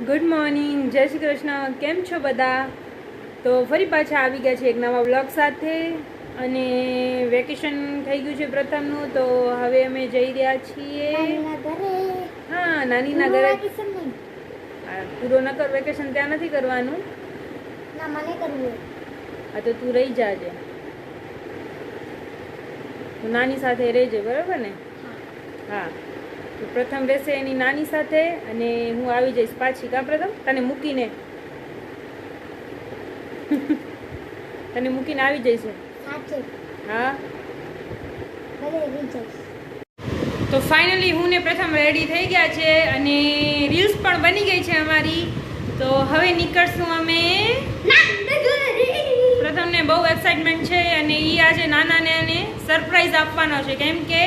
Good morning, જય શ્રી કૃષ્ણ. કેમ છો બધા? તો ફરી પાછા આવી ગયા છે એક નવા વ્લોગ સાથે. અને વેકેશન થઈ ગયું છે પ્રથમનું, તો હવે અમે જઈ રહ્યા છીએ હા નાનીના ઘરે. પૂરો ન કર વેકેશન, ત્યાં નથી કરવાનું. હા તો તું રહી જાજે, નાની સાથે રહેજે, બરાબર ને? હા, પ્રથમ રહેશે એની નાની સાથે અને હું આવી જઈશ પાછી. કા પ્રથમ તને મૂકીને તને મૂકીને આવી જઈશું. હા, તો ફાઇનલી હું ને પ્રથમ રેડી થઈ ગયા છે અને રીલ્સ પણ બની ગઈ છે અમારી. તો હવે નીકળશું અમે. પ્રથમને બહુ એક્સાઇટમેન્ટ છે અને એ આજે નાનાને એને સરપ્રાઈઝ આપવાનો છે, કેમ કે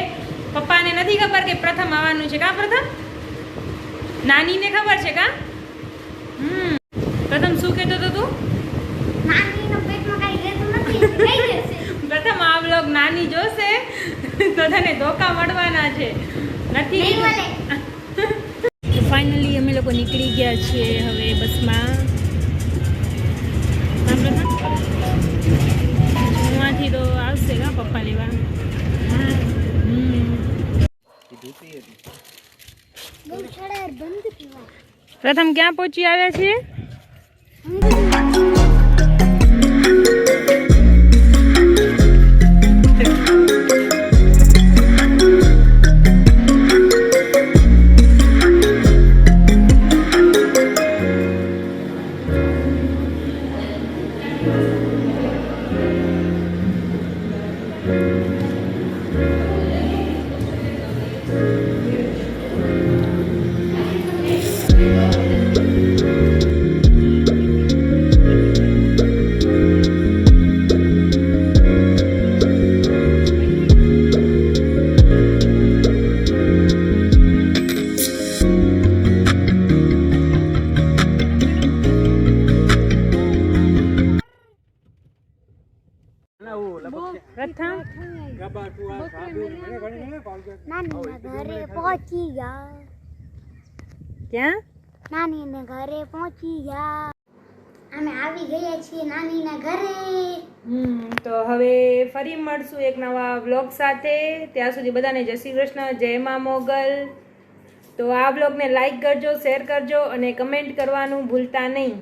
પપ્પાને નથી ખબર કે પ્રથમ આવવાનું છે. કા પ્રથમ? નાનીને ખબર છે. કા પ્રથમ શું કહેતો હતો તું? પ્રથમ આ વ્લોગ નાની જોશે તો તને ધોકા મળવાના છે. નથી. ફાઇનલી અમે લોકો નીકળી ગયા છીએ હવે બસમાં. અહીંયાથી તો આવશે કા પપ્પા લેવા. પ્રથમ ક્યાં પહોંચી આવ્યા છીએ? ક્યાં? નાનીના ઘરે પહોંચી ગયા. અમે આવી ગયા છીએ નાનીના ઘરે. તો હવે ફરી મળશું એક નવા વ્લોગ સાથે. ત્યાં સુધી બધાને જય શ્રી કૃષ્ણ, જય મા મોગલ. તો આ વ્લોગને લાઈક કરજો, શેર કરજો અને કમેન્ટ કરવાનું ભૂલતા નહીં.